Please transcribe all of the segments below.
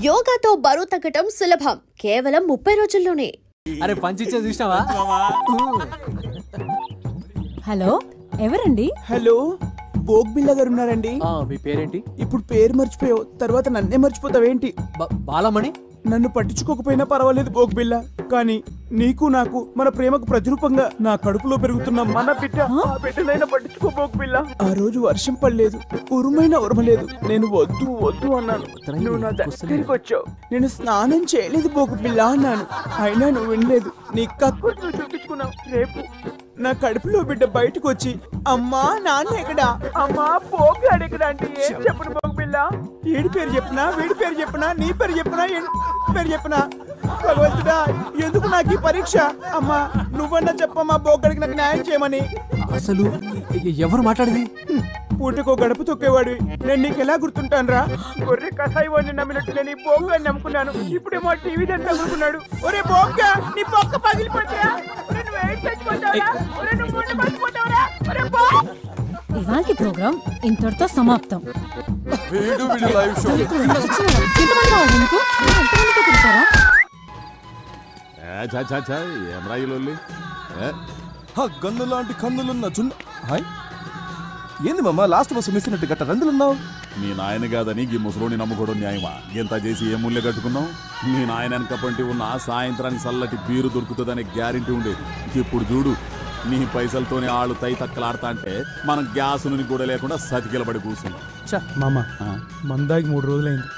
యోగాతో బరువు తగ్గటం సులభం, కేవలం 30 రోజుల్లోనే. అరే పంచిచ్చే చూసినావా? హలో, ఎవరండి? హలో, బోగ్బిల్లా గారు ఉన్నారండి. మీ పేరేంటి? ఇప్పుడు పేరు మర్చిపోయావు, తర్వాత నన్నే మర్చిపోతావేంటి? బాలమణి. నన్ను పట్టించుకోకపోయినా పర్వాలేదు బోగ్బిల్లా, కానీ నీకు నాకు మన ప్రేమకు ప్రతిరూపంగా నా కడుపులో పెరుగుతున్న మన బిడ్డనైనా పట్టించుకో బోగ్బిల్లా. ఆ రోజు వర్షం పడలేదు, ఉరుమైనా ఉరమలేదు, నేను వద్దు వద్దు అన్నాను, నువ్వు నా దగ్గరికి వచ్చావు. నేను స్నానం చేయలేదు బోగ్బిల్లా అన్నాను, అయినా నువ్వు వినలేదు. నీ కక్కు చూపించుకున్నావు. రేపు నా కడుపులో బిడ్డ బయటకు వచ్చి అమ్మా నాన్న ఎక్కడా, అమ్మా పోగాడు ఎక్కడా అంటే ఏం చెప్పను బోగ్బిల్లా? ఏడి పేరు చెప్పినా, వీడి పేరు చెప్పినా, నీ పేరు చెప్పినా, పేరు చెప్పినా, భగవంతుడా ఎందుకు నాకు ఈ పరీక్ష? అమ్మా నువ్వన్నా చెప్పమ్మా బోగ్గడికి నాకు న్యాయం చేయమని. అసలు ఎవరు మాట్లాడేది? పూటకో గడప తొక్కేవాడివి, నేను నీకు ఎలా గుర్తుంటాను రా? గొర్రె కసాయి వాడిని నమ్మినట్టు నేను ఈ బోగ్గాని నమ్ముకున్నాను, ఇప్పుడేమో టీవీ దాన్ని తగులుకున్నాడు. ఒరే బోగ్గా, నీ బొక్క పగిలిపోతాయా? ఇవాల్టి ప్రోగ్రామ్ ఇంతటితో సమాప్తం. గన్ను లాంటి కన్నులున్న చున్న. ఏంది మామ లాస్ట్ బస్సు మిస్ అయినట్టు గట్ట రందులున్నావు? మీ నాయన కాదని ఈ ముసలోని నమ్ముకోవడం న్యాయమా? ఇంత చేసి ఏ ముళ్ళే కట్టుకున్నావు? మీ నాయన వెనకపంటి ఉన్న సాయంత్రానికి చల్లటి బీరు దొరుకుతుందనే గ్యారెంటీ ఉండేది. ఇప్పుడు చూడు, నీ పైసలతోనే ఆళ్ళు తై తక్కలాడతా అంటే మనం గ్యాస్ నుండి కూడా లేకుండా సతికిలబడి కూర్చున్నాం. మామ మందాకి 3 రోజులైంది,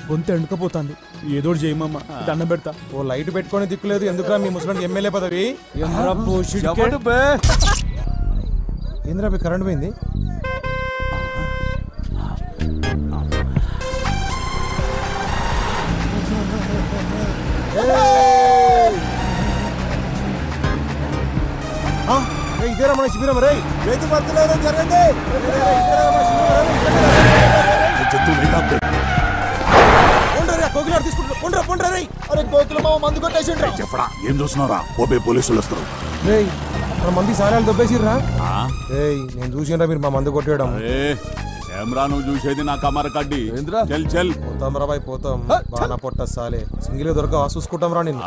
గొంతు ఎండుకపోతుంది, ఏదోటి చేయమమ్మ, దండం పెడతా. ఓ లైట్ పెట్టుకొని దిక్కులేదు, ఎందుకురా మీ ముసలానికి ఎమ్మెల్యే పదవి? ఏంద్రా మీ కరెంట్ పోయింది? ఇదేరా మన శిబిరం రే, రైతు భర్తలు జరగండి. చెప్పడా ఏం చూస్తున్నారా? ఓపే పోలీసులు వస్తారు. మన మంది సారాలు దొబ్బేసిర్రా? నేను చూసినరా మీరు మా మందు కొట్టేయడం? కెమెరా నువ్వు చూసేది నా కమర కడ్డి. చల్ చల్ పోతాం రా బాయ్, పోతాం. బాగా పొట్ట సాలే సింగిల్ దొరక చూసుకుంటాం రా నేను.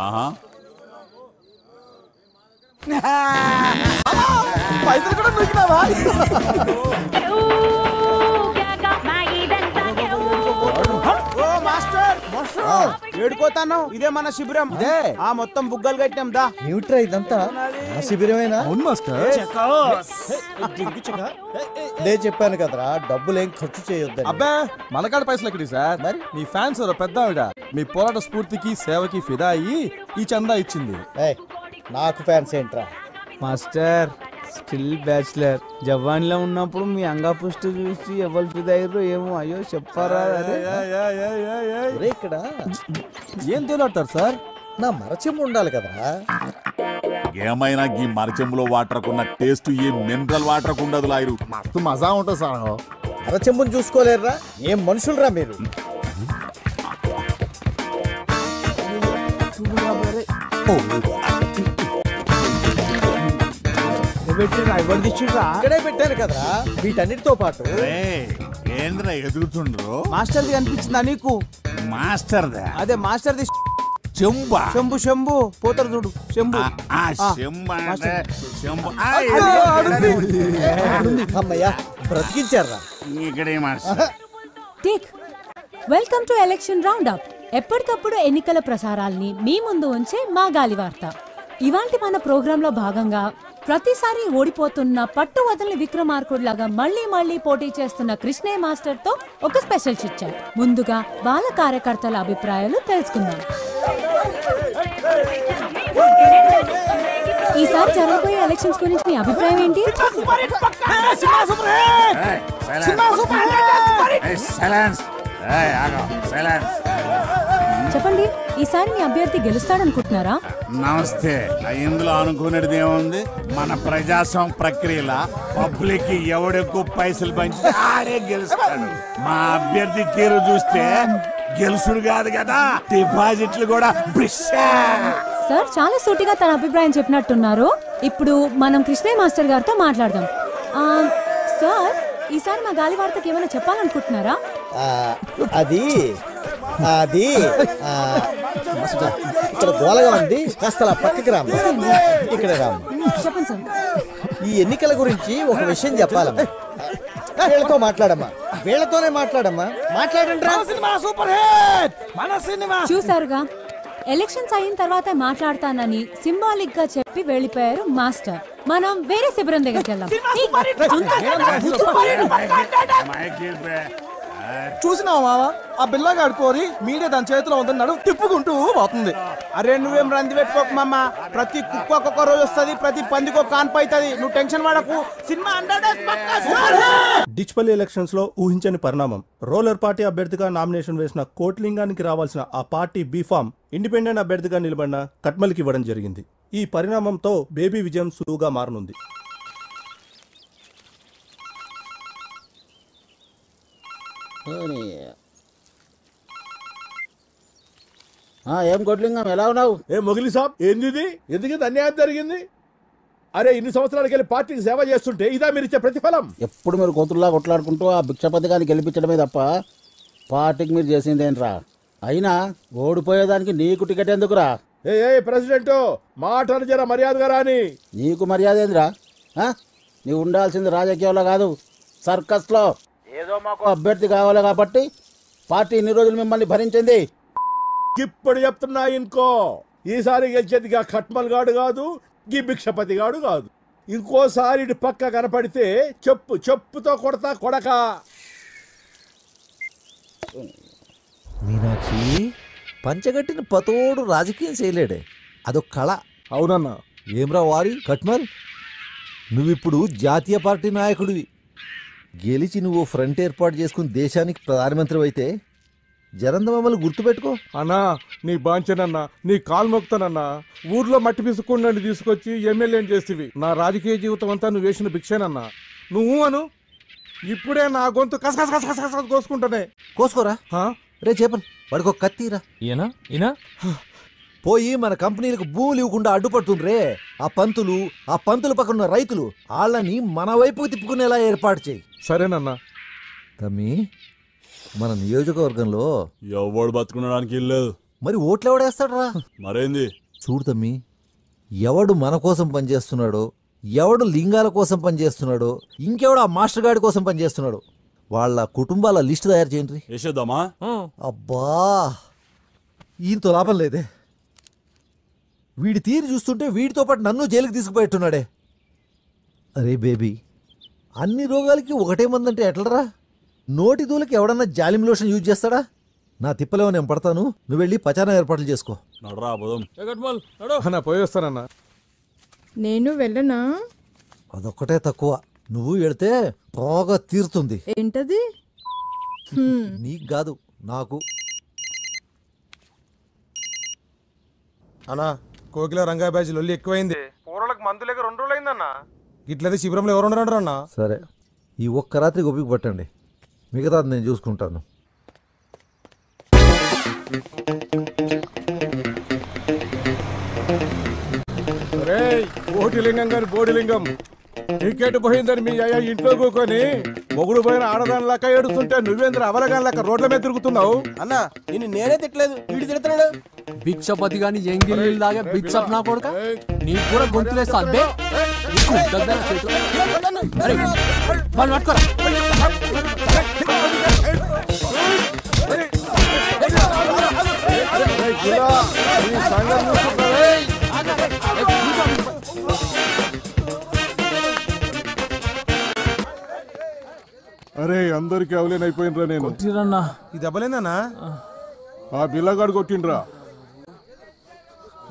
పైసలు కూడా దొరికినావా? ఏడుకోతాను, ఇదే మన శిబిరం. ఇదే ఆ మొత్తం బుగ్గలు కట్టినాం దా. ఏమిట్రా ఇదంతా? శిబిరమేనా? అవును మాస్టర్. నేను చెప్పాను కదరా, డబ్బులేం ఖర్చు చేయొద్దని. అబ్బా మనకాడ పైసలు ఎక్కడి సార్? మరి మీ ఫ్యాన్స్ పెద్ద ఆవిడ మీ పోరాట స్ఫూర్తికి సేవకి ఫిదా అయ్యి ఈ చందా ఇచ్చింది. నాకు ఫ్యాన్స్ ఏంట్రా? మాస్టర్ స్టిల్ బ్యాచులర్, జవాన్లో ఉన్నప్పుడు మీ అంగపుష్టి చూసి ఎవరు ఫిదయ్యారో ఏమో, అయ్యో చెప్పారా? ఇక్కడ ఏం తేలాడతారు సార్? నా మరచెంబు ఉండాలి కదరా. ఏమైనా ఈ మరచెంబులో వాటర్ కున్న టేస్ట్ ఏ మినరల్ వాటర్ ఉండదు లాయరు. మస్తు మజా ఉంటుంది సార్. మరచెంబుని చూసుకోలేరురా? ఏం మనుషులరా మీరు? ఇక్కడే పెట్టారు కదరా వీటన్నిటితో పాటు. ఏంద్రా ఎదుగుతుండ్రు? మాస్టర్ది కనిపించిందా నీకు? మాస్టర్ అదే మాస్టర్ది చెంబా. శంభు శంభు పోతారు చూడు, శంభు. అమ్మయ్యా బ్రతికించారా? Welcome to election roundup. ఎప్పటికప్పుడు ఎన్నికల ప్రసారాల్ని మీ ముందు ఉంచే మా గాలి వార్త. ఇవాల్టి మన ప్రోగ్రాంలో భాగంగా ప్రతిసారి ఓడిపోతున్న పట్టు వదలని విక్రమార్కుడిలాగా మళ్లీ పోటీ చేస్తున్న కృష్ణయ్య మాస్టర్ తో ఒక స్పెషల్ చిట్ చాట్. ముందుగా బాల కార్యకర్తల అభిప్రాయాలు తెలుసుకుందాం. ఈసారి జరగబోయే ఎలక్షన్స్ గురించి మీ అభిప్రాయం ఏంటి? చెప్పండి, ఈసారి మీ అభ్యర్థి గెలుస్తాడనుకుంటున్నారా? నమస్తే. ఇందులో అనుకునేది ఏముంది? మన ప్రజాస్వామ్య ప్రక్రియలో పబ్లిక్ ఎవడెక్కువ పైసలు పంచి ఆడే గెలుస్తాడు. మా అభ్యర్థి తీరు చూస్తే గెలుసుడు కాదు కదా, డిపాజిట్లు కూడా. సార్ చాలా సూటిగా తన అభిప్రాయం చెప్పినట్టున్నారు. ఇప్పుడు మనం కృష్ణయ్య మాస్టర్ గారితో మాట్లాడదాం. సార్, ఈసారి మా గాలి వార్తకి ఏమైనా చెప్పాలనుకుంటున్నారా? అది అది ఇక్కడ గోలగా ఉంది, కాస్త అలా పక్కకి రామ్మ. ఇక్కడ రామ్మ. చెప్పండి సార్. ఈ ఎన్నికల గురించి ఒక విషయం చెప్పాలమ్మా. వీళ్ళతో మాట్లాడమ్మా, వీళ్ళతోనే మాట్లాడమ్మా. మాట్లాడండి రా. చూసారుగా, ఎలక్షన్స్ అయిన తర్వాత మాట్లాడతానని సింబాలిక్ గా చెప్పి వెళ్ళిపోయారు మాస్టర్. మనం వేరే శిబిరం దగ్గరికి వెళ్దాం. చూసినావా మావా, ఆ బిల్లగాడు కోరి మీడియా దాని చేతిలో ఉందని నడుము తిప్పుకుంటూ పోతుంది. అరే నువ్వేం రంది పెట్టుకోక మామ. ప్రతి కుక్క ఒక్కొక్క రోజు వస్తుంది, ప్రతి పందికి ఒక కాన్పు అవుతుంది. నువ్వు టెన్షన్ పడకు. సినిమా 100 days పక్కా. డిచ్పల్లి ఎలక్షన్స్ లో ఊహించని పరిణామం. రోలర్ పార్టీ అభ్యర్థిగా నామినేషన్ వేసిన కోట్లింగానికి రావాల్సిన ఆ పార్టీ బీఫామ్ ఇండిపెండెంట్ అభ్యర్థిగా నిలబడిన కట్మల్కి ఇవ్వడం జరిగింది. ఈ పరిణామంతో బేబీ విజయం సులువుగా మారనుంది. ఏం కొట్లింగం, ఎలా ఉన్నావు? ఏ మొగిలి సాబ్, ఏంది ఎందుకు అన్యాయం జరిగింది? అరే ఇన్ని సంవత్సరాలకి వెళ్ళి పార్టీకి సేవ చేస్తుంటే ఇదా మీరు ఇచ్చే ప్రతిఫలం? ఎప్పుడు మీరు కోతుల్లా కొట్లాడుకుంటూ ఆ భిక్ష పథకాన్ని గెలిపించడమే తప్ప పార్టీకి మీరు చేసిందేంట్రా? అయినా ఓడిపోయేదానికి నీకు టికెట్ ఎందుకురా? ఏ ప్రెసిడెంట్ మాటను జర మర్యాదగా రాని. నీకు మర్యాద ఏందిరా? నీవు ఉండాల్సింది రాజకీయాల్లో కాదు, సర్కస్లో. ఏదో మాకు అభ్యర్థి కావాలి కాబట్టి పార్టీ ఇన్ని రోజులు మిమ్మల్ని భరించింది. ఇప్పుడు చెప్తున్నా ఇంకో, ఈసారి గెలిచేదిగా ఖట్మల్ గాడు కాదు, గీ భిక్షపతి గాడు కాదు. ఇంకోసారి ఇటు పక్క కనపడితే చెప్పుతో కొడతా కొడక. మీనాక్షి, పంచగట్టిన పతోడు రాజకీయం చేయలేడే, అదొక కళ. అవునన్నా. ఏమ్రా వారి కట్మల్, నువ్విప్పుడు జాతీయ పార్టీ నాయకుడివి. గెలిచి నువ్వు ఫ్రంట్ ఏర్పాటు చేసుకుని దేశానికి ప్రధానమంత్రి అయితే జరంద మమ్మల్ని గుర్తుపెట్టుకో. అన్నా నీ బాంచనన్నా, నీ కాలు మొక్తానన్నా. ఊర్లో మట్టి పిసుకుండా తీసుకొచ్చి ఎమ్మెల్యేని చేస్తేవి. నా రాజకీయ జీవితం అంతా నువ్వు వేసిన భిక్షేనన్నా. నువ్వు అను, ఇప్పుడే నా గొంతు కసకస కోసుకుంటానే. కోసుకోరా రే చేపలు, వాడికి ఒక కత్తిరా. ఈయన పోయి మన కంపెనీలకు భూములు ఇవ్వకుండా అడ్డుపడుతుండ్రే ఆ పంతులు పక్కన ఉన్న రైతులు, వాళ్ళని మన వైపుకు తిప్పుకునేలా ఏర్పాటు చేయి. సరేనన్నా. తమ్మి, మన నియోజకవర్గంలో ఎవడు బతుకునడానికి లేదు. మరి ఓట్లు ఎవడేస్తాడరా? మరేంది చూడు తమ్మి, ఎవడు మన కోసం పనిచేస్తున్నాడో, ఎవడు లింగాల కోసం పనిచేస్తున్నాడో, ఇంకెవడు ఆ మాస్టర్ గాడి కోసం పనిచేస్తున్నాడు, వాళ్ళ కుటుంబాల లిస్టు తయారు చేయండి. వేసేద్దామా? అబ్బా, ఈయనతో లాభం లేదే. వీడి తీరు చూస్తుంటే వీడితో పాటు నన్ను జైలుకి తీసుకుపోయేట్టున్నాడే. అరే బేబీ, అన్ని రోగాలకి ఒకటే మందంటే ఎట్లరా? నోటి దూలకి ఎవడన్నా జాలిం లోషన్ యూజ్ చేస్తాడా? నా తిప్పలేమో నేను పడతాను, నువ్వు వెళ్ళి పచానా ఏర్పాట్లు చేసుకో. నడరా పోదాం. అన్నా పోయి వస్తానన్నా. నేను వెళ్ళనా? అదొక్కటే తక్కువ, నువ్వు వెళితే బాగా తీరుతుంది. ఏంటది? నీకు కాదు, నాకు. అన్నా, కోకిల రంగా బ్యాచ్ లొల్లి ఎక్కువైంది. పూరలకు మందు లేక 2 రోజులు అయిందన్నా. ఇట్లయితే శిబిరంలో ఎవరు ఉండరు అన్నా? సరే, ఈ ఒక్క రాత్రికి ఓపిక పట్టండి, మిగతాది నేను చూసుకుంటాను. బోటిలింగం గారి బోడిలింగం టికెట్ పోయిందని మీ అయ్యా ఇంట్లో కూకొని మొగుడు పోయిన ఆడదాని లెక్క ఏడుస్తుంటే నువ్వేంద్ర అవలగాని లెక్క రోడ్ల మీద తిరుగుతున్నావు. అన్నా నిన్ను నేనే తిట్టలేదు, వీడి తిడుతున్నాడు. భిక్షపతి గాని ఎంగిల్ దాగా బిచ్చప్ నా కొడుక, నీకు కూడా గొంతులేస్తా. అరే అందరికి అవలేనైపోయినరా నేను. ఈ దెబ్బలేందన్నా? ఆ బిల్లగాడు కొట్టిండ్రా.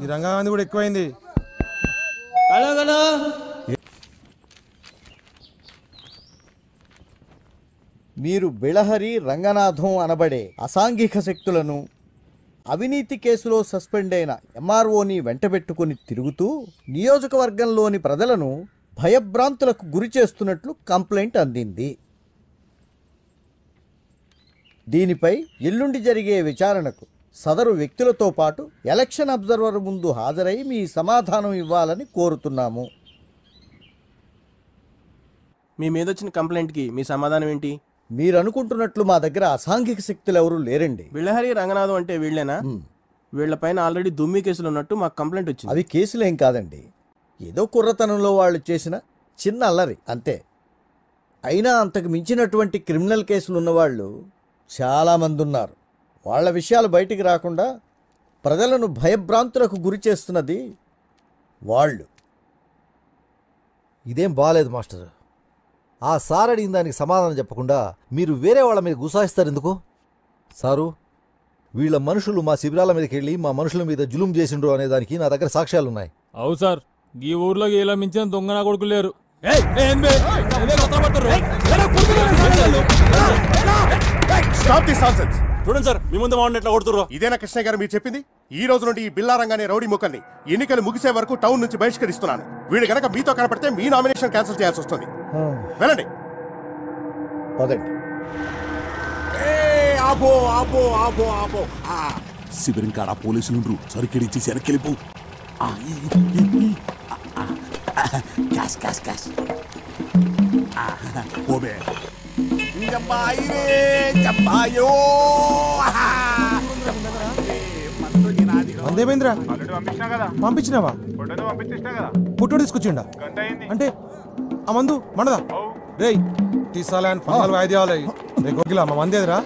ఈ రంగాగాంధీ కూడా ఎక్కువైంది. మీరు బిళహరి రంగనాథం అనబడే అసాంఘిక శక్తులను అవినీతి కేసులో సస్పెండ్ అయిన ఎంఆర్ఓని వెంటబెట్టుకుని తిరుగుతూ నియోజకవర్గంలోని ప్రజలను భయభ్రాంతులకు గురి చేస్తున్నట్లు కంప్లైంట్ అందింది. దీనిపై ఎల్లుండి జరిగే విచారణకు సదరు వ్యక్తులతో పాటు ఎలక్షన్ అబ్జర్వర్ ముందు హాజరై మీ సమాధానం ఇవ్వాలని కోరుతున్నాము. మీ మీద వచ్చిన కంప్లైంట్కి మీ సమాధానం ఏంటి? మీరు అనుకుంటున్నట్లు మా దగ్గర అసాంఘిక శక్తులు ఎవరూ లేరండి. బిళ్ళహరి రంగనాథం అంటే వీళ్ళేనా? వీళ్ళపైన ఆల్రెడీ దుమ్మి కేసులు ఉన్నట్టు మాకు కంప్లైంట్ వచ్చింది. అవి కేసులేం కాదండి, ఏదో కుర్రతనంలో వాళ్ళు చేసిన చిన్న అల్లరి అంతే. అయినా అంతకు మించినటువంటి క్రిమినల్ కేసులు ఉన్నవాళ్ళు చాలామంది ఉన్నారు. వాళ్ళ విషయాలు బయటికి రాకుండా ప్రజలను భయభ్రాంతులకు గురి చేస్తున్నది వాళ్ళు. ఇదేం బాగాలేదు మాస్టర్. ఆ సార్ అడిగిన దానికి సమాధానం చెప్పకుండా మీరు వేరే వాళ్ళ మీద గుసాయిస్తారు ఎందుకు? సారు, వీళ్ళ మనుషులు మా శిబిరాల మీదకి వెళ్ళి మా మనుషుల మీద జులుం చేసిండ్రు అనే దానికి నా దగ్గర సాక్ష్యాలున్నాయి. అవు సార్, ఈ ఊర్లో ఇలా మించిన దొంగ నా కొడుకు లేరు. చూడండి సార్, మీ ముందు ఎట్లా కొడుతుర్రు. ఇదేనా కృష్ణ గారు మీరు చెప్పింది? ఈ రోజు నుండి ఈ బిల్లారంగానే రౌడీ ముక్కల్ని ఎన్నికలు ముగిసే వరకు టౌన్ నుంచి బహిష్కరిస్తున్నాను. వీళ్ళు గనక మీతో కనపడితే మీ నామినేషన్ క్యాన్సిల్ చేయాల్సి వస్తుంది. వెళ్ళండి. శిబిరం కాడ పోలీసులు సరికెడిచ్చి వెనక్కిలిపో. అందేమేంద్ర పంపించినావా? పుట్టోడు తీసుకొచ్చిండా? అంటే ఆ మందు మనదా? రేయ్ తీసాలని పందాలు వాయిద్యాలు కోకిలా మా మందేదిరా.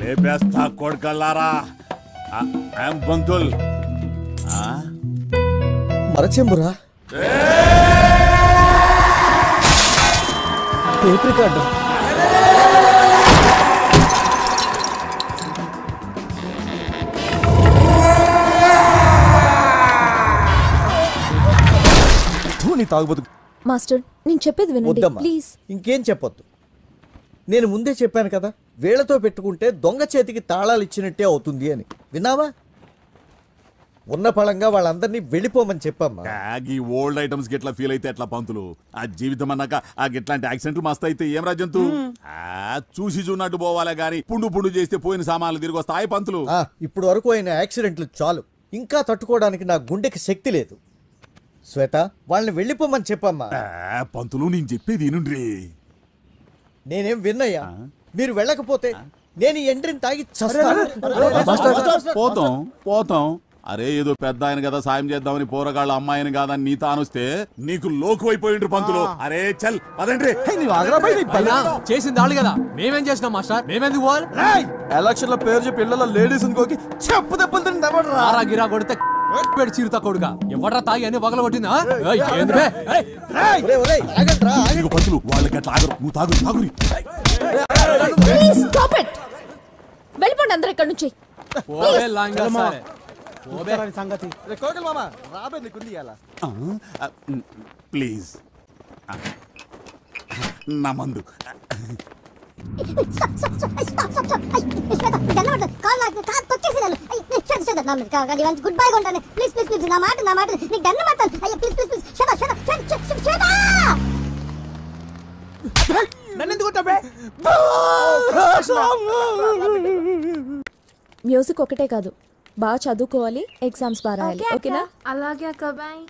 లేపేస్తా కొడుకల్లారా. బంతుల్ మరచెంబురా, టేప్ రికార్డర్. మాస్టర్, నేను చెప్పేది వినండి ప్లీజ్. ఇంకేం చెప్పొద్దు. నేను ముందే చెప్పాను కదా, వీళ్లతో పెట్టుకుంటే దొంగ చేతికి తాళాలు ఇచ్చినట్టే అవుతుంది అని. విన్నావా? ఉన్న పళంగా వాళ్ళందరినీ వెళ్ళిపోమని చెప్పమ్మా. ఈ ఓల్డ్ ఐటమ్స్ గిట్లా ఫీల్ అయితే ఎట్లా పంతులు? ఆ జీవితం అన్నాక ఆ గిట్లాంటి యాక్సిడెంట్లు మస్తు అయితే ఏం రాజంతు? చూసి చూన్నట్టు పోవాలే గాని పుండు పుండు చేస్తే పోయిన సామాన్లు తిరిగి వస్తాయి పంతులు. ఇప్పుడు వరకు అయిన యాక్సిడెంట్లు చాలు, ఇంకా తట్టుకోవడానికి నా గుండెకి శక్తి లేదు. శ్వేత, వాళ్ళని వెళ్ళిపోమని చెప్పమ్మా. పంతులు నేను చెప్పేది నుండ్రి. నేనేం విన్నయ్యా, మీరు వెళ్ళకపోతే నేను ఎండ్రిని తాగి చస్తాను. పోతాం పోతాం. అరే ఏదో పెద్ద ఆయన కదా సాయం చేద్దామని పోరగాళ్ళ అమ్మాయిని కాదని నీ తానొస్తే నీకు లోకు అయిపోయిండ్రు పంతులు. అరే చల్ పదండ్రి. చేసింది వాళ్ళు కదా, మేమేం చేసినాం మాస్టర్? మేమెందుకు పోవాలి? ఎలక్షన్ లో పేరు చెప్పి ఇళ్ళలో లేడీస్ ఇంకోకి చెప్పు దెబ్బలు తింటా గిరా కొడితే చీరుతా కొడుగా ఎవడ్రా తాగి అని వగల కొట్టిందా? పంతులు వాళ్ళకి అట్లా ఆగరు, నువ్వు తాగు తాగురి. వెళ్ళిపోండి అందరు ఇక్కడ నుంచి. ప్లీజ్ నా మందు. గుడ్ బై కొంటాను ప్లీజ్ ప్లీజ్ ప్లీజ్. నా మాట నీకు దండ మాట్లాడు. అయ్యో ప్లీజ్ ప్లీజ్ ప్లీజ్. మ్యూజిక్ ఒకటే కాదు, బాగా చదువుకోవాలి, ఎగ్జామ్స్ బాగా రాయాలి. ఓకేనా? అలాగే అక్క. బాయ్.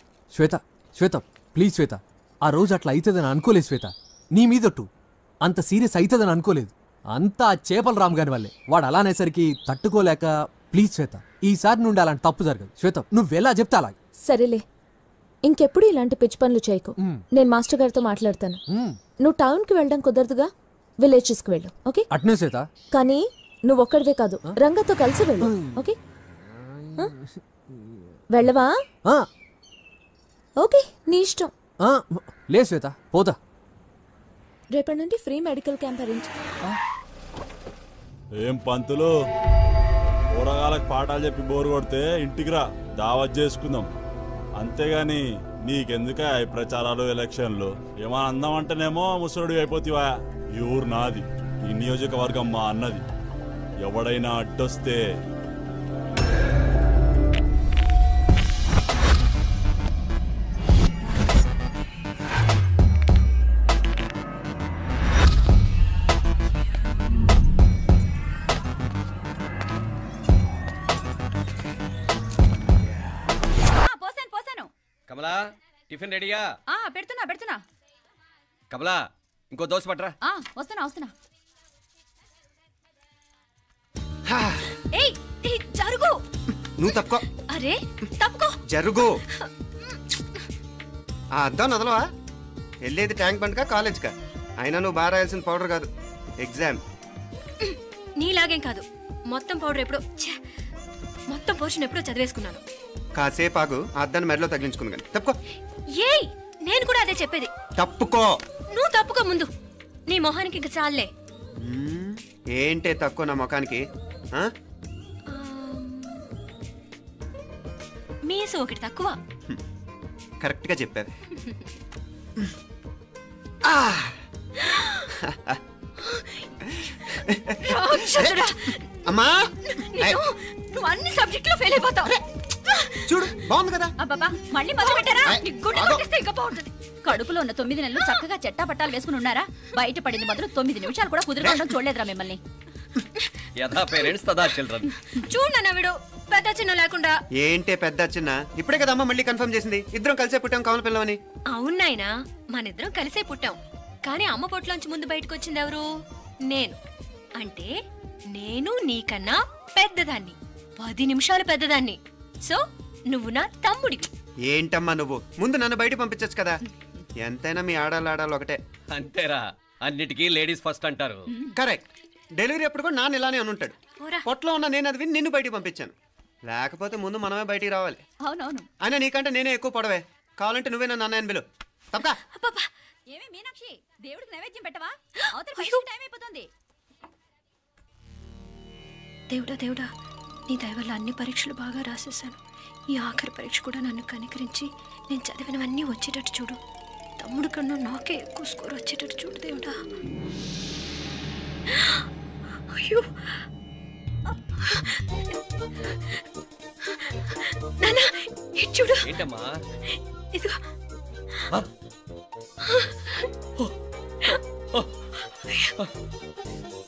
శ్వేత ప్లీజ్ శ్వేత, ఆ రోజు అట్లా అవుతుందని అనుకోలేదు శ్వేత. నీ మీదట్టు అంత సీరియస్ అవుతుందని అనుకోలేదు. అంతా చేపల రామ్ గారి వల్లే. వాడు అలా అనేసరికి తట్టుకోలేక. ప్లీజ్ శ్వేత, ఈసారి నుండి అలాంటి తప్పు జరగదు. శ్వేత నువ్వెలా చెప్తా అలాగే. సరేలే, ఇంకెప్పుడు ఇలాంటి పిచ్చి పనులు చేయకు. నేను మాస్టర్ గారితో మాట్లాడతాను. నువ్వు టౌన్కి వెళ్ళడం కుదరదుగా, విలేజెస్కి వెళ్ళు. ఓకే? అట్నే శ్వేత. కానీ నువ్వు ఒక్కడివే కాదు, రంగతో కలిసి వెళ్ళు. ఓకే? వెళ్ళవా? ఓకే, నీ ఇష్టం. లే శ్వేత, పోతా. రేపటి నుండి ఫ్రీ మెడికల్ క్యాంప్ అరేంజ్. ఏం పంతులు, కూరగాయలకు పాఠాలు చెప్పి బోరు కొడితే ఇంటికి రా, దావత్ చేసుకుందాం. అంతేగాని నీకెందుక ఈ ప్రచారాలు ఎలక్షన్లు? ఏమన్నా అందామంటేనేమో ముసలుడు అయిపోతావా? ఈ ఊరు నాది, ఈ నియోజకవర్గం మా అన్నది. ఎవడైనా అడ్డొస్తే టిఫిన్ రెడీయా? పెడుతున్నా. కమలా ఇంకో దోశ పట్రా. వస్తున్నా. ఏయ్ జరుగు. నువ్వు తప్పుకో. అరే తప్పుకో. జరుగు. ఆ అద్దం నదలవా? వెళ్ళేది ట్యాంక్ బండ్కా కాలేజ్కా? అయినా నువ్వు బాగా రాయాల్సిన పౌడర్ కాదు, ఎగ్జామ్. నీలాగేం కాదు, మొత్తం పౌడర్ ఎప్పుడో మొత్తం పోర్షన్ ఎప్పుడో చదివేసుకున్నాను. కాసేపు ఆగు, ఆ అద్దాన్ని మెడలో తగిలించుకుంది కానీ. తప్పుకో. ఏయ్ నేను కూడా అదే చెప్పేది. తప్పుకో. నువ్వు తప్పుకో ముందు. నీ మొహానికి ఇంక చాలే. ఏంటే తక్కువ నా ముఖానికి? మీసు ఒకటి తక్కువ. కరెక్ట్ గా చెప్పారు. అమ్మా నువ్వు అన్ని సబ్జెక్టులో ఫెయిల్ అయిపోతావు. చూడు బాగుంది కదా. అబ్బా మళ్ళీ మొదలు పెట్టారా? ఇంకా బాగుంటుంది. కడుపులో ఉన్న 9 నెలలు చక్కగా చెట్టా పట్టాలు వేసుకుని ఉన్నారా? బయట పడింది మొదలు 9 నిమిషాలు కూడా కుదురుకోవడం చూడలేదురా మిమ్మల్ని. యథా పేరెంట్స్ తదా చిల్డ్రన్. చూడన్నా వీడు పెద్ద చిన్న లేకుండా. ఏంటే పెద్ద చిన్న? ఇప్పుడే కదా అమ్మ మళ్ళీ కన్ఫర్మ్ చేసింది ఇద్దరం కలిసే పుట్టాం కావాలి పిల్లవని. అవునాయినా, మనిద్దరం కలిసే పుట్టాం. కానీ అమ్మ పొట్లోంచి ముందు బయటకు వచ్చింది ఎవరు? నేను. అంటే నేను నీకన్నా పెద్దదాన్ని, 10 నిమిషాలు పెద్దదాన్ని. సో నువ్వు నా తమ్ముడివి. ఏంటమ్మా నువ్వు? ముందు నన్ను బయట పంపించచ్చు కదా. ఎంతైనా మీ ఆడాలు ఒకటే. అంతేరా, అన్నిటికీ లేడీస్ ఫస్ట్ అంటారు. కరెక్ట్. డెలివరీ అప్పుడు కూడా నాన్న ఇలానే అనుంటాడు. పొట్లో ఉన్న నేను అది విని నిన్ను బయటికి పంపించాను. లేకపోతే ముందు మనమే బయటికి రావాలి. అవునవును. అయినా నీకంటే నేనే ఎక్కువ పొడవే. కావాలంటే నువ్వే నన్ను అన్నయ్యను పిలు. తప్పకా. ఏమే మీనాక్షి, దేవుడికి నైవేద్యం పెట్టవా? అవతల టైం అయిపోతుంది. దేవుడా, నీ దయ వల్ల అన్ని పరీక్షలు బాగా రాసేసాను. ఈ ఆఖరి పరీక్ష కూడా నన్ను కనికరించి నేను చదివినవన్నీ వచ్చేటట్టు చూడు. తమ్ముడు కన్నా నాకే ఎక్కువ స్కోర్ వచ్చేటట్టు చూడు దేవుడా. అయ్యో నాన్న, ఇది చూడు. ఏంటమ్మా? ఇదిగో.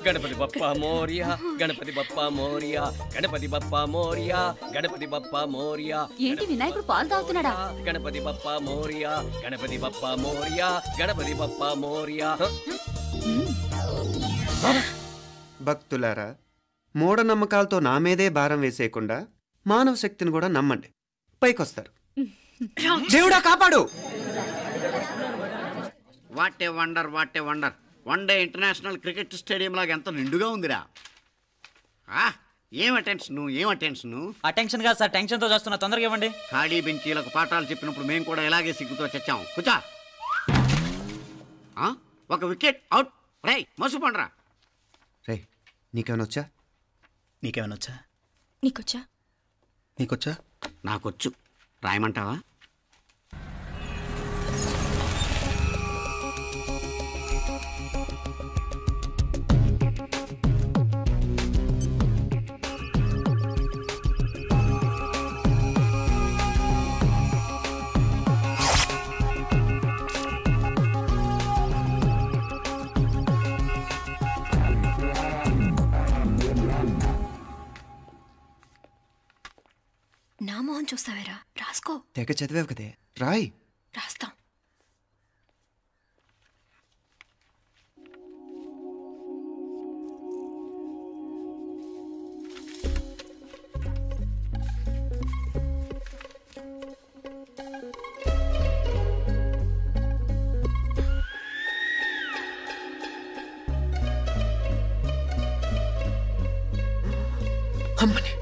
గణపతి బప్పా మోరియా, గణపతి బప్పా మోరియా, గణపతి బప్పా మోరియా, గణపతి బప్పా మోరియా. ఏంటి వినాయకుడు పాలు తాగుతున్నాడా? గణపతి బప్పా మోరియా, గణపతి బప్పా మోరియా, గణపతి బప్పా మోరియా. భక్తులారా, మూఢనమ్మకాలతో నా మీదే భారం వేసేయకుండా మానవ శక్తిని కూడా నమ్మండి, పైకొస్తారు. దేవుడా కాపాడు. What a wonder, what a wonder. One day international cricket stadium లాగా ఎంత నిండుగా ఉందిరా. ఏం అటెన్షన్? అటెన్షన్ కాదు సార్, టెన్షన్తో చేస్తున్నా. తొందరగా ఇవ్వండి. ఖాళీ బెంచీలకు పాఠాలు చెప్పినప్పుడు మేము కూడా ఇలాగే సిగ్గుతో చచ్చాం. కూర్చో. ఒక వికెట్ అవుట్. రై మసు పండ్రా. రే నీకేమైనా వచ్చా? నీకొచ్చా? నాకొచ్చు. రాయమంటావా? నా మోహన్ చూస్తావేరా? రాసుకో. తెగ చదివావు కదే, రాయ్. రాస్తాం. అమ్మని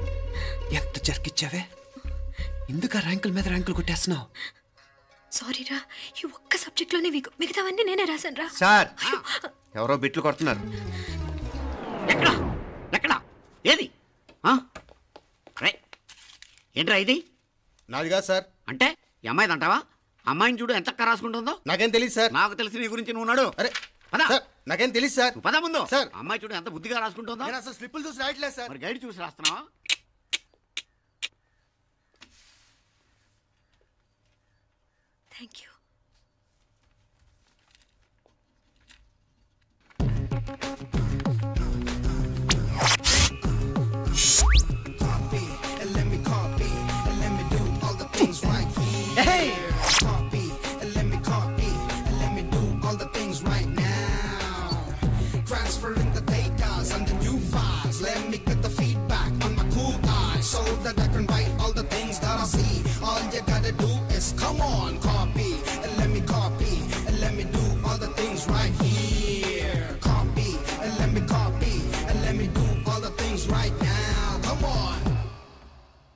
ఎంత జరికిచ్చావే. ఎందుకు ర్యాంకుల మీద ర్యాంకులు కొట్టేస్తున్నావు? సారీరా, ఈ ఒక్క సబ్జెక్ట్లోనే మిగతావన్నీ నేనే రాశాను రా. సార్, ఎవరో బిట్లు కొడుతున్నారు. ఎక్కడా? ఏది? ఏంట్రా ఇది? నాది కాదు సార్. అంటే ఈ అమ్మాయిది అంటావా? అమ్మాయిని చూడు ఎంత రాసుకుంటుందో. నాకేం తెలియదు సార్. నాకు తెలిసి నీ గురించి నువ్వు నాడు. అరే సార్, నాకేం తెలియదు సార్. పద ముందు. సార్, అమ్మాయి చూడు ఎంత బుద్ధిగా రాసుకుంటుందో. నేను అసలు స్లిప్పులు చూసి రాయట్లేదు సార్. మరి గైడ్ చూసి రాస్తున్నావా? Thank you.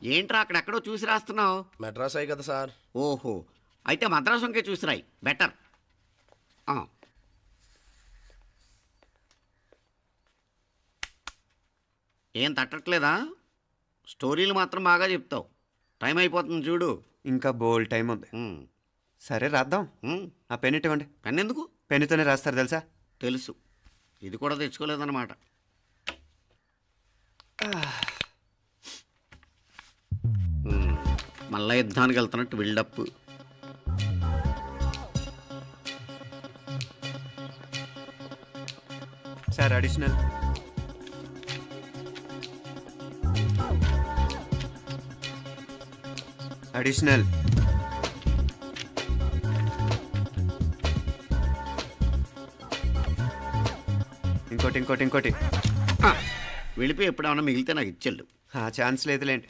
ఏంట్రా అక్కడెక్కడో చూసి రాస్తున్నావు? మెడ్రాస్ అయ్యి కదా సార్. ఓహో, అయితే మద్రాసు వంకే చూసి రాయి, బెటర్. ఏం తట్టట్లేదా? స్టోరీలు మాత్రం బాగా చెప్తావు. టైం అయిపోతుంది చూడు. ఇంకా బోల్ టైం ఉంది. సరే రాద్దాం. ఆ పెన్ ఇవ్వండి. పెన్ ఎందుకు? పెన్నుతోనే రాస్తారు తెలుసా? తెలుసు. ఇది కూడా తెచ్చుకోలేదన్నమాట. మళ్ళా యుద్ధానికి వెళ్తున్నట్టు బిల్డప్. Sir additional. అడిషనల్. ఇంకోటి ఇంకోటి ఇంకోటి. వెళ్ళిపోయి ఎప్పుడేమన్నా మిగిలితే నాకు ఇచ్చెళ్ళు. ఆ ఛాన్స్ లేదులేండి.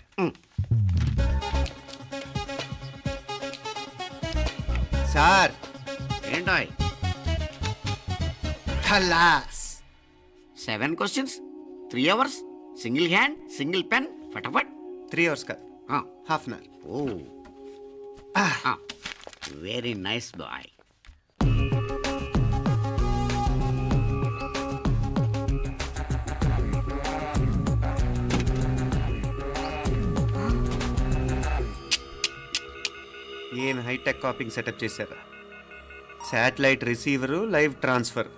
సార్ ఏంటాయ్? ఖలాస్. 7 questions, 3 hours, single hand, single pen, ఫటాఫట్. 3 hours కాదు, హాఫ్ అన్ అవర్. ఓ, వెరీ నైస్ బాయ్. ఏం హైటెక్ కాపింగ్ సెటప్ చేశారా? Satellite receiver, live transfer.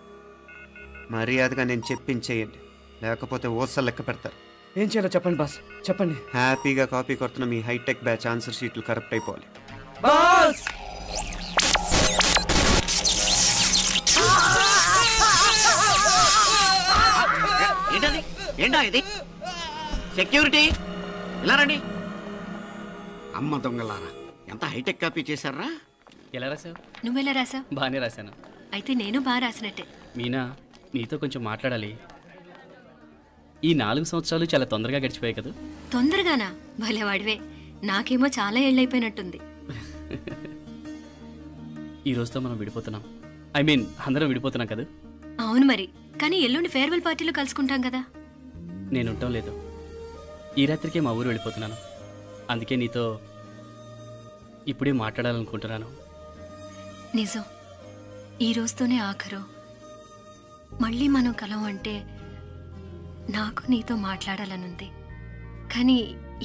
మర్యాదగా నేను చెప్పించేయండి, లేకపోతే ఓసలు లెక్క పెడతారు. ఏం చేయాలో చెప్పండి బాస్, చెప్పండి. హ్యాపీగా కాపీ కొడుతున్న మీ హైటెక్ బ్యాచ్ ఆన్సర్ షీట్లు కరెక్ట్ అయిపోవాలి. బాస్ ఏంటది? ఏంటా ఇది? సెక్యూరిటీ ఇలా రండి. అమ్మ దొంగలారా, ఎంత హైటెక్ కాపీ చేశారా? ఎలా రాసావు? నువ్వెలా రాసావు? బాగానే రాశాను. అయితే నేను బాగా రాసినట్టే. మీనా, నీతో కొంచెం మాట్లాడాలి. ఈ 4 సంవత్సరాలు చాలా తొందరగా గడిచిపోయాయి కదా? తొందరగానా? భలేవాడివే. నాకేమో చాలా ఏళ్ళైపోయినట్టుంది. ఈ రోజుతో మనం విడిపోతున్నాం. ఐ మీన్ అందరం విడిపోతున్నాం కదా? అవును మరి, కానీ ఎల్లుండి ఫేర్వెల్ పార్టీలో కలుసుకుంటాం కదా. నేను ఉండటం లేదు. ఈ రాత్రికే మా ఊరు వెళ్ళిపోతున్నాను. అందుకే నీతో ఇప్పుడే మాట్లాడాలనుకుంటున్నాను. నిజం, ఈ రోజుతోనే ఆఖరు. మళ్ళీ మనం కలం అంటే నాకు నీతో మాట్లాడాలనుంది. కానీ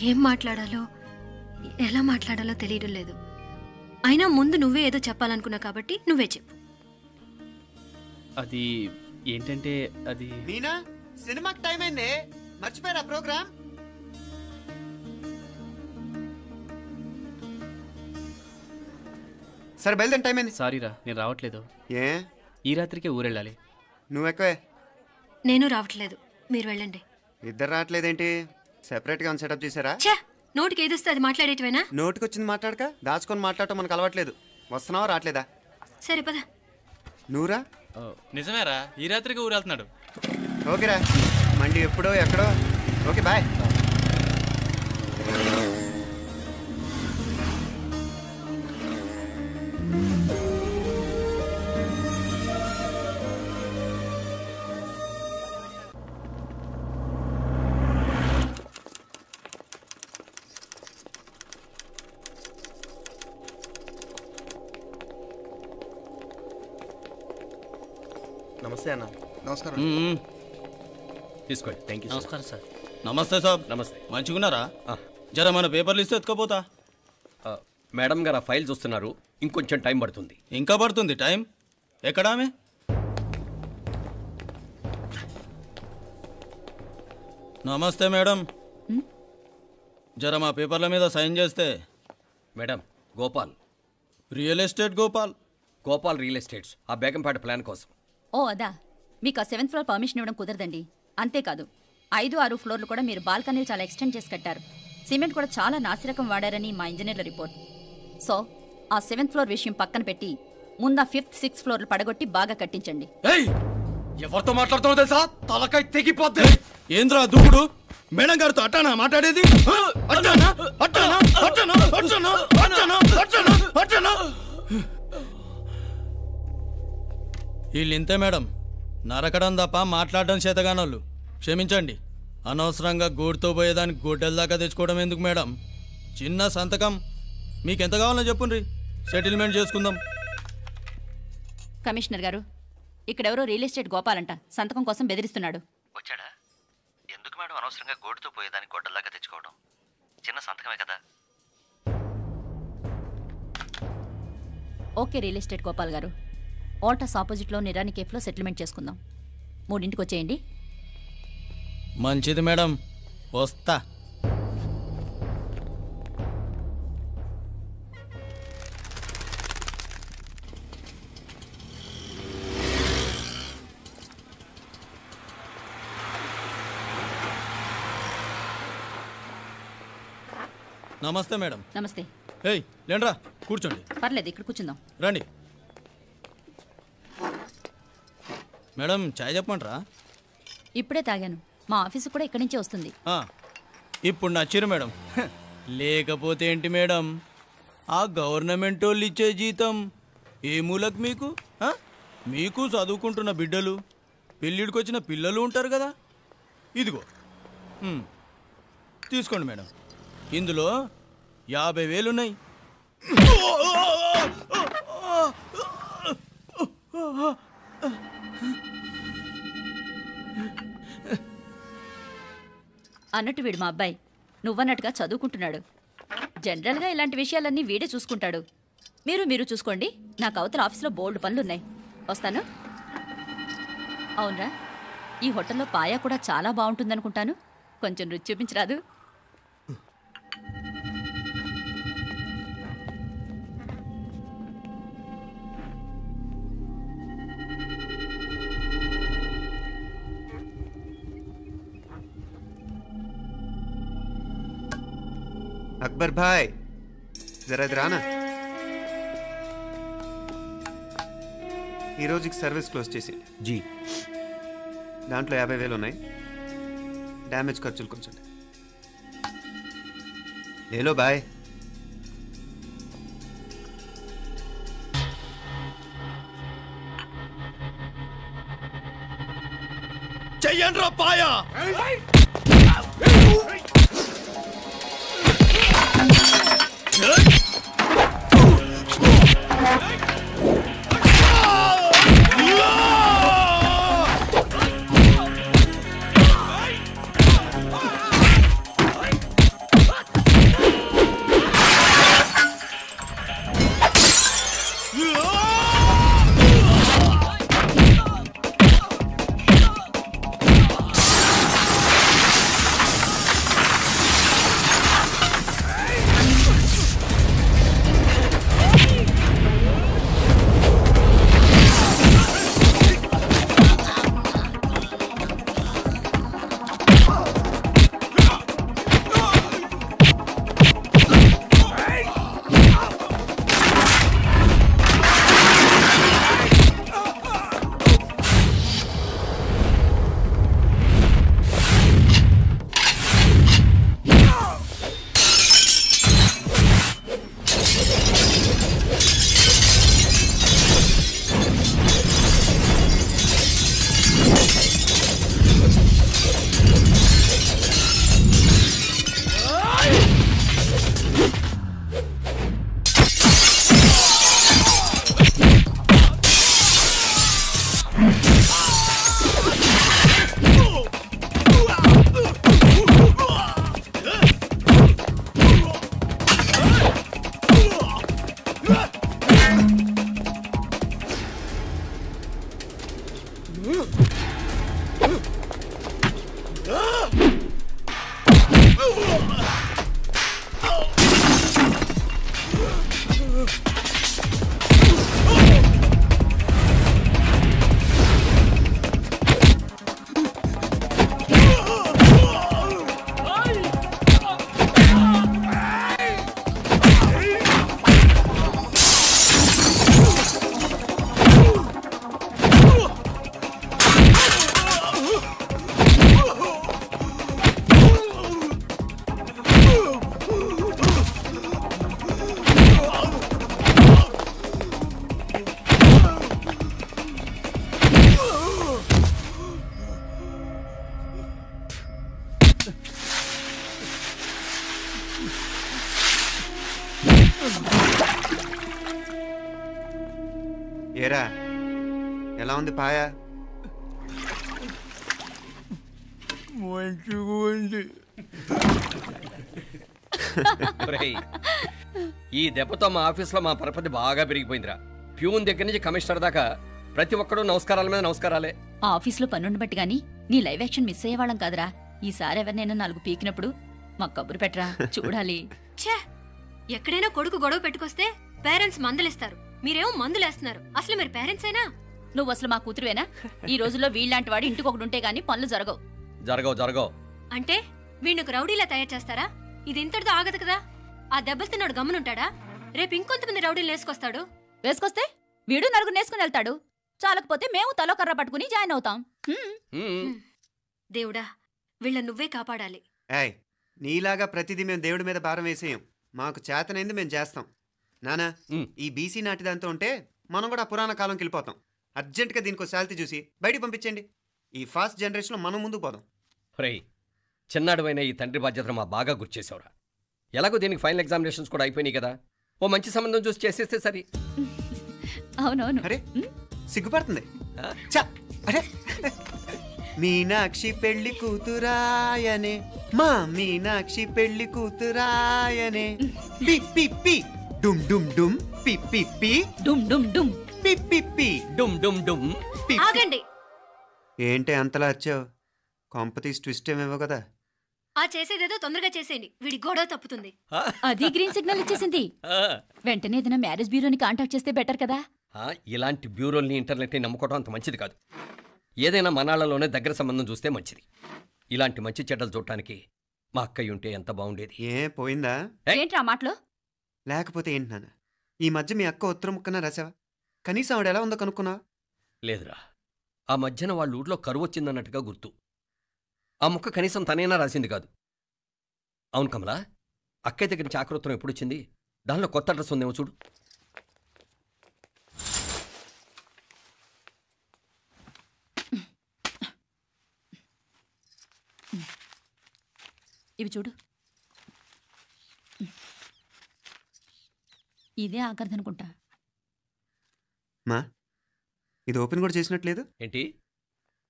ఏం మాట్లాడాలో, ఎలా మాట్లాడాలో తెలియడం లేదు. అయినా ముందు నువ్వే ఏదో చెప్పాలనుకున్నా కాబట్టి నువ్వే చెప్పు. అది ఏంటంటే అది మీనా, సినిమాకి టైం అయింది, మర్చిపోయారా ప్రోగ్రామ్? సరే బయలుదేరి, టైం అయింది. సారీరా, నేను రావట్లేదు. ఏ? ఈ రాత్రికే ఊరెళ్ళాలి. నువ్వు ఎక్కువే. నేను రావట్లేదు, మీరు వెళ్ళండి. ఇద్దరు రావట్లేదేంటి? సెపరేట్గా సెటప్ చేశారా? ఛే, నోటికి ఏదొస్తే అది మాట్లాడేటివేనా? నోటికి వచ్చింది మాట్లాడక దాచుకొని మాట్లాడటం మనకు అలవాట్లేదు. వస్తున్నావా రావట్లేదా? సరే పద. నువ్వురా? నిజమేరా, ఈ రాత్రికి ఊరు వెళ్తున్నాడు. ఓకేరా, మండి ఎప్పుడో ఎక్కడో. Okay bye. నమస్తే అన్న. నమస్కారం. తీసుకోండి. Thank you. నమస్కారం సార్. నమస్తే సాబ్. నమస్తే. మంచిగున్నారా? జర మన పేపర్లు ఇస్తే ఎత్తుకోపోతా. మేడం గారు ఆ ఫైల్ చూస్తున్నారు, ఇంకొంచెం టైం పడుతుంది. ఇంకా పడుతుంది టైం? ఎక్కడా ఆమె? నమస్తే మేడం, జర మా పేపర్ల మీద సైన్ చేస్తే. Madam, Gopal. Real estate Gopal. Gopal real estates, ఆ బేగంపేట ప్లాన్ కోసం. ఓ అదా, మీకు ఆ 7th ఫ్లోర్ పర్మిషన్ ఇవ్వడం కుదరదండి. అంతేకాదు 5, 6 ఫ్లోర్లు కూడా మీరు బాల్కనీలు చాలా ఎక్స్టెండ్ చేసి కట్టారు. సిమెంట్ కూడా చాలా నాసిరకం వాడారని మా ఇంజనీర్ల రిపోర్ట్. సో ఆ 7th ఫ్లోర్ విషయం పక్కన పెట్టి ముందు ఆ 5th, 6th ఫ్లోర్లు పడగొట్టి బాగా కట్టించండి. ఎవరితో మాట్లాడుతున్నావు తెలుసా? తలకాయ తెగిపోద్ది. ఏంద్రా దూకుడు? మేడం గారితో అట్టానా మాట్లాడేది? అట్టానా అట్టానా అట్టానా అట్టానా అట్టానా అట్టానా అట్టానా? వీళ్ళు ఇంతే మేడం, నరకడం తప్ప మాట్లాడడం చేతగానోళ్ళు. క్షమించండి, అనవసరంగా గూడుతో పోయేదానికి గొడ్డల దాకా తెచ్చుకోవడం ఎందుకు మేడం? చిన్న సంతకం మీకు ఎంత కావాలో చెప్పుండ్రి, సెటిల్మెంట్ చేసుకుందాం. కమిషనర్ గారు, ఇక్కడెవరో రియల్ ఎస్టేట్ గోపాలంట సంతకం కోసం బెదిరిస్తున్నాడు. వచ్చాడా? ఎందుకు మేడం అనవసరంగా గోడుతో పోయేదానికి గొడ్డల్లాగా తెచ్చుకోవడం? చిన్న సంతకమే కదా. ఓకే రియల్ ఎస్టేట్ గోపాల్ గారు, ఆల్టాస్ ఆపోజిట్లో నిరాని కేఫ్లో సెటిల్మెంట్ చేసుకుందాం. 3ంటికి వచ్చేయండి. మంచిది మేడం, వస్తా. నమస్తే మేడం. నమస్తే. ఏయ్ లేండ్రా, కూర్చోండి. పర్లేదు, ఇక్కడ కూర్చుందాం. రండి మేడం, చాయ్ చెప్పమంటారా? ఇప్పుడే తాగాను. మా ఆఫీసు కూడా ఇక్కడి నుంచే వస్తుంది. ఇప్పుడు నచ్చిరు మేడం. లేకపోతే ఏంటి మేడం, ఆ గవర్నమెంట్ వాళ్ళు ఇచ్చే జీతం ఏ మూలకు మీకు? మీకు చదువుకుంటున్న బిడ్డలు, పెళ్ళిడికి వచ్చిన పిల్లలు ఉంటారు కదా. ఇదిగో తీసుకోండి మేడం, ఇందులో 50,000 ఉన్నాయి. అన్నట్టు వీడు మా అబ్బాయి నువ్వన్నట్టుగా చదువుకుంటున్నాడు. జనరల్గా ఇలాంటి విషయాలన్నీ వీడే చూసుకుంటాడు. మీరు చూసుకోండి. నాకు అవతల ఆఫీస్లో బోల్డ్ పనులున్నాయి. వస్తాను. అవునరా, ఈ హోటల్లో పాయా కూడా చాలా బాగుంటుందనుకుంటాను. కొంచెం రుచి చూపించరాదు? అక్బర్ భాయ్, జరా రానా. ఈ రోజుకి సర్వీస్ క్లోజ్ చేసి జీ. దాంట్లో 50,000 ఉన్నాయి. డ్యామేజ్ ఖర్చులు కొంచెం లేలో బాయ్. చెయ్యండి రా పాయా. ఏరా ఎలా ఉంది పాయా? మంచిగా ఉంది. ఈ దెబ్బతో మా ఆఫీస్లో మా పరపతి బాగా పెరిగిపోయిందిరా. ప్యూన్ దగ్గర నుంచి కమిషనర్ దాకా ప్రతి ఒక్కడు నమస్కారాల మీద నమస్కారాలే. ఆ ఆఫీస్లో పనుండి బట్టి గాని నీ లైవ్ యాక్షన్ మిస్ అయ్యేవాళ్ళం కాదురా. ఈసారి ఎవరినైనా 4 పీకినప్పుడు మాకు కబురు పెట్టరా, చూడాలి. ఛే, ఎక్కడైనా కొడుకు గొడవ పెట్టుకొస్తే పేరెంట్స్ మందులేస్తారు, మీరేమో మందులేస్తున్నారు. అసలు మీరు పేరెంట్స్ అయినా? నువ్వు అసలు మా కూతురువేనా? ఈ రోజుల్లో వీళ్ళలాంటి వాడు ఇంటికి ఒకటి ఉంటే గానీ పనులు జరగవు. జరగవు. అంటే వీణ్ణకు రౌడీలా తయారు చేస్తారా? ఇది ఇంతటితో ఆగదు కదా. ఆ దెబ్బలు తిన్నాడు గమనుంటాడా? రేపు ఇంకొంతమంది రౌడీలు వేసుకొస్తాడు. వేసుకొస్తే వీడు 4 నేసుకుని వెళ్తాడు. చాలకపోతే మేము తలో కర్ర పట్టుకుని జాయిన్ అవుతాం. దేవుడా, వీళ్ళ నువ్వే కాపాడాలి. ఏయ్, నీలాగా ప్రతిదీ మేము దేవుడి మీద భారం వేసేయం. మాకు చేతనైంది మేము చేస్తాం. నానా, ఈ బీసీ నాటి దాంతో ఉంటే మనం కూడా పురాణ కాలంకి వెళ్ళిపోతాం. అర్జెంటుగా దీనికి శాలిటీ చూసి బయటికి పంపించండి. ఈ ఫాస్ట్ జనరేషన్లో మనం ముందుకు పోదాం. చిన్నాడువైన ఈ తండ్రి బాధ్యతను మా బాగా గుర్చేసావురా. ఎలాగో దీనికి ఫైనల్ ఎగ్జామినేషన్స్ కూడా అయిపోయినాయి కదా, ఓ మంచి సంబంధం చూసి చేసేస్తే సరి. అవునవును. అరే సిగ్గుపడుతుంది. అరే మీనాక్షి పెళ్లి కూతురాయనే, మా మీనాక్షి పెళ్లి కూతురాయనే. పి పి పి డుమ్ డుమ్ డుమ్ పి పి పి డుమ్ డుమ్ డుమ్ పి పి పి డుమ్ డుమ్ డుమ్. ఆగండి. ఏంటి అంతలా వచ్చావు? కాంపతీస్ ట్విస్ట్ ఏమేవో కదా. ఆ చేసేదేదో తొందరగా చేసేయండి, వీడి గొడవ తప్పుతుంది. అది గ్రీన్ సిగ్నల్ ఇచ్చేసింది. వెంటనే ఏదైనా మ్యారేజ్ బ్యూరోని కాంటాక్ట్ చేస్తే బెటర్ కదా. ఇలాంటి బ్యూరోల్ని ఇంటర్నెట్ని నమ్ముకోవడం అంత మంచిది కాదు. ఏదైనా మనాళ్ళలోనే దగ్గర సంబంధం చూస్తే మంచిది. ఇలాంటి మంచి చెడ్డలు చూడటానికి మా అక్కయ్య ఉంటే ఎంత బాగుండేది. ఏ పోయిందా? ఏంట్రా మాటలు? లేకపోతే ఏంటి నాన్న, ఈ మధ్య మీ అక్క ఉత్తరం ముక్కన రాసావా? కనీసం ఆవిడ ఎలా ఉందో కనుక్కున్నావా? లేదురా, ఆ మధ్యన వాళ్ళ ఊర్లో కరువు వచ్చిందన్నట్టుగా గుర్తు. ఆ ముక్క కనీసం తనైనా రాసింది కాదు. అవును కమలా, అక్కయ్య దగ్గర నుంచి ఆకృతం ఎప్పుడు వచ్చింది? దానిలో కొత్త అడ్రస్ ఉందేమో చూడు. ఇవి చూడు. ఇదే ఆఖరిదనుకుంటా. మా ఇది ఓపెన్ కూడా చేసినట్లేదు. ఏంటి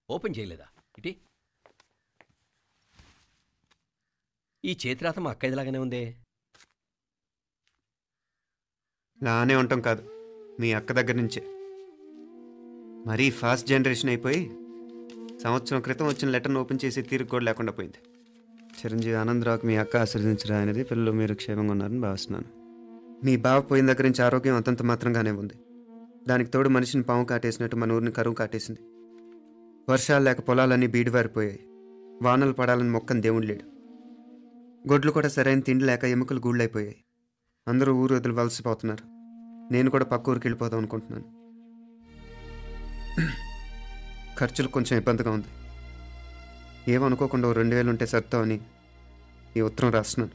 ఓపెన్ చేయలేదా? ఇటీ ఈ చేతిరాత మా అక్కయ్యలాగానే ఉందే. లానే ఉంటాం కాదు, మీ అక్క దగ్గర నుంచే. మరీ ఫాస్ట్ జనరేషన్ అయిపోయి సంవత్సరం క్రితం వచ్చిన లెటర్ను ఓపెన్ చేసి తీరుకు కూడా లేకుండా పోయింది. చిరంజీవి ఆనందరావుకి మీ అక్క ఆశీర్వదించరా అనేది, పిల్లలు మీరు క్షేమంగా ఉన్నారని భావిస్తున్నాను. మీ బావ పోయిన దగ్గర నుంచి ఆరోగ్యం అంతంత మాత్రంగానే ఉంది. దానికి తోడు మనిషిని పాము కాటేసినట్టు మన ఊరిని కరువు కాటేసింది. వర్షాలు లేక పొలాలన్నీ బీడివారిపోయాయి. వానలు పడాలని మొక్కని దేవుడు లేడు. గొడ్లు కూడా సరైన తిండి లేక ఎముకలు గూళ్ళైపోయాయి. అందరూ ఊరు వదిలి వలసిపోతున్నారు. నేను కూడా పక్క ఊరికి వెళ్ళిపోదాం అనుకుంటున్నాను. ఖర్చులు కొంచెం ఇబ్బందిగా ఉంది. ఏమనుకోకుండా 2000 ఉంటే సర్దామని ఈ ఉత్తరం రాస్తున్నాను.